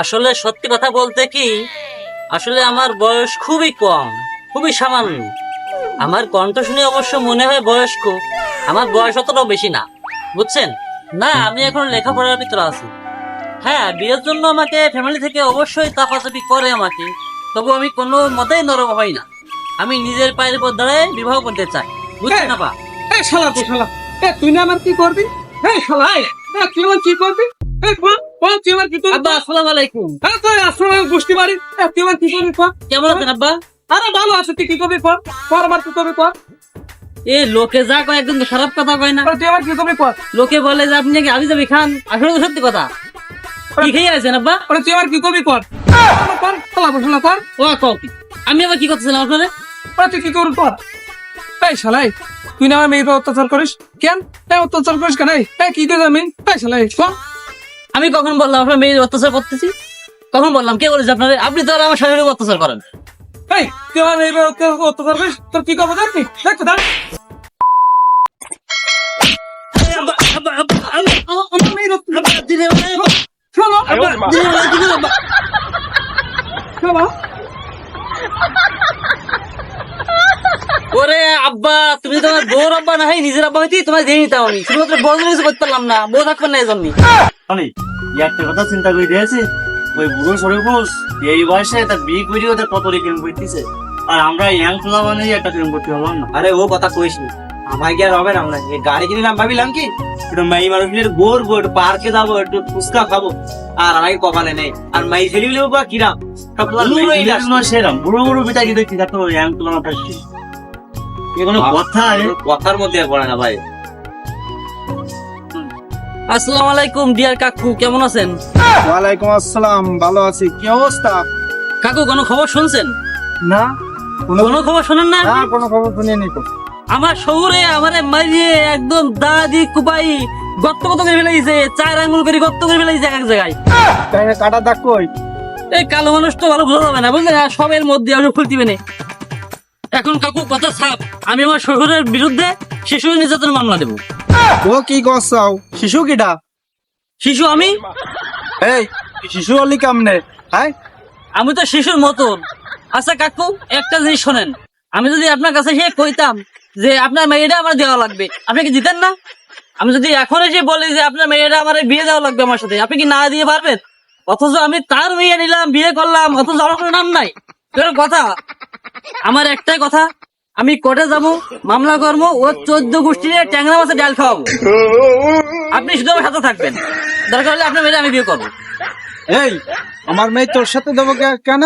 আসলে সত্যি কথা বলতে কি, আসলে আমার বয়স খুবই কম, খুবই সামান্য। আমার কণ্ঠ শুনে অবশ্য মনে হয় বয়স্ক, আমার বয়স অতটাও বেশি না, বুঝছেন? না, আমি এখন লেখাপড়ার ভিতরে আছি। হ্যাঁ, বিয়ের জন্য আমাকে ফ্যামিলি থেকে অবশ্যই চাপাচাপি করে আমাকে, তবু আমি কোনো মতেই নরম হই না। আমি নিজের পায়ের উপর দাঁড়ায় বিবাহ করতে চাই, বুঝছেন আপা? এই শালা তো শালা, তুই না আমার কি করবি? এই শালা, তুই আমার কি করবি? বল তুই আমার কি করবি? আব্বা আসসালামু আলাইকুম। তুই আসলে গোষ্ঠী বাড়ি, তুই আমার কি করবি? কেমন আছেন আব্বা? আরে ভালো আছে, তুই কি করবি? কর আমার কি করবি? কর এ লোকে যা কয় একদম তো খারাপ কথা কয় না। তুই আমার কি করবি? কর লোকে বলে যে আপনি নাকি আবি যাবি খান, আসলে তো সত্যি কথা। কি খেয়ে আছেন আব্বা? তুই আমার কি করবি? কর কর শালা শালা কর। ও কও কি? আমি আবার কি করতেছিলাম আপনারে? তুই কি করবি? কর। এই শালাই, তুই না আমার মেয়ের উপর অত্যাচার করিস কেন? অত্যাচার করিস কেন? কি করে আমি? এই শালাই কর। আমি কখন বললাম আপনার মেয়ে অত্যাচার করতেছি? কখন বললাম? কে বলেছে আপনারে? আপনি তো আর আমার শাশুড়িকে অত্যাচার করেন। এই তুই আমার মেয়ের উপর অত্যাচার করিস, তোর কি করবো জানি? দেখ দাঁড় আমার মেয়ের শোনো শোনো। ওরে আব্বা, তুমি তো আমার বউর আব্বা না, নিজের আব্বা হইতে তোমার দিয়ে নিতাম আমি। শুধুমাত্র বউ কিছু করতে পারলাম না, বউ থাকবেন না এই জন্য। একটা কথা চিন্তা করে দিয়েছে, ওই বুড়ো সরে বুঝ এই বয়সে তার বিয়ে করে ওদের কত রেখে করতেছে, আর আমরা ইয়াং খোলা মানে একটা প্রেম করতে হলাম না। আরে ও কথা কইস না, আমায় কি আর হবে না? আমরা এই গাড়ি কিনে নাম ভাবিলাম কি একটু মাই মানুষের ঘুরবো, একটু পার্কে যাবো, একটু ফুচকা খাবো, আর আমাকে কপালে নেই। আর মাই ছেলেগুলো বা কিরাম সব সেরাম বুড়ো বুড়ো পিতা কি দেখছি যাতে ইয়াং খোলা মাথা কোনো কথা কথার মধ্যে আর পড়ে না ভাই। আসসালামু আলাইকুম ডিয়ার কাকু, কেমন আছেন? ওয়ালাইকুম আসসালাম, ভালো আছি। কি অবস্থা? কাকু কোনো খবর শুনছেন? না, কোনো খবর শোনেন না? না, কোনো খবর শুনিনি তো। আমার শহরে আমারে মারিয়ে একদম দাদি কুপাই গর্ত কত করে ফেলাইছে, 4 আঙ্গুল করে গর্ত করে ফেলাইছে এক জায়গায়। তাই কাটা দাগ কই? এই কালো মানুষ তো ভালো বোঝা যাবে না, বুঝলেন? আর সবের মধ্যে আমি খুলতিবে না। এখন কাকু কথা ছাপ, আমি আমার শ্বশুরের বিরুদ্ধে শিশু নির্যাতন মামলা দেব। ও কি করছাও? শিশু কিটা? শিশু আমি? এই শিশু হলি কেমনে? হ্যাঁ, আমি তো শিশুর মতন। আচ্ছা কাকু, একটা জিনিস শোনেন, আমি যদি আপনার কাছে এসে কইতাম যে আপনার মেয়েটা আমার দেওয়া লাগবে, আপনি কি দিতেন না? আমি যদি এখন এসে বলি যে আপনার মেয়েটা আমার বিয়ে দেওয়া লাগবে আমার সাথে, আপনি কি না দিয়ে পারবেন? অথচ আমি তার মেয়ে নিলাম, বিয়ে করলাম, অথচ আমার কোনো নাম নাই। এরকম কথা? আমার একটাই কথা, আমি কোর্টে যাবো, মামলা করবো, ও 14 গোষ্ঠী নিয়ে ট্যাংরা মাছে ডাল খাওয়াবো। আপনি শুধু আমার সাথে থাকবেন, দরকার হলে আপনার মেয়েটা আমি বিয়ে করবো। এই আমার মেয়ে তোর সাথে দেবো কেন?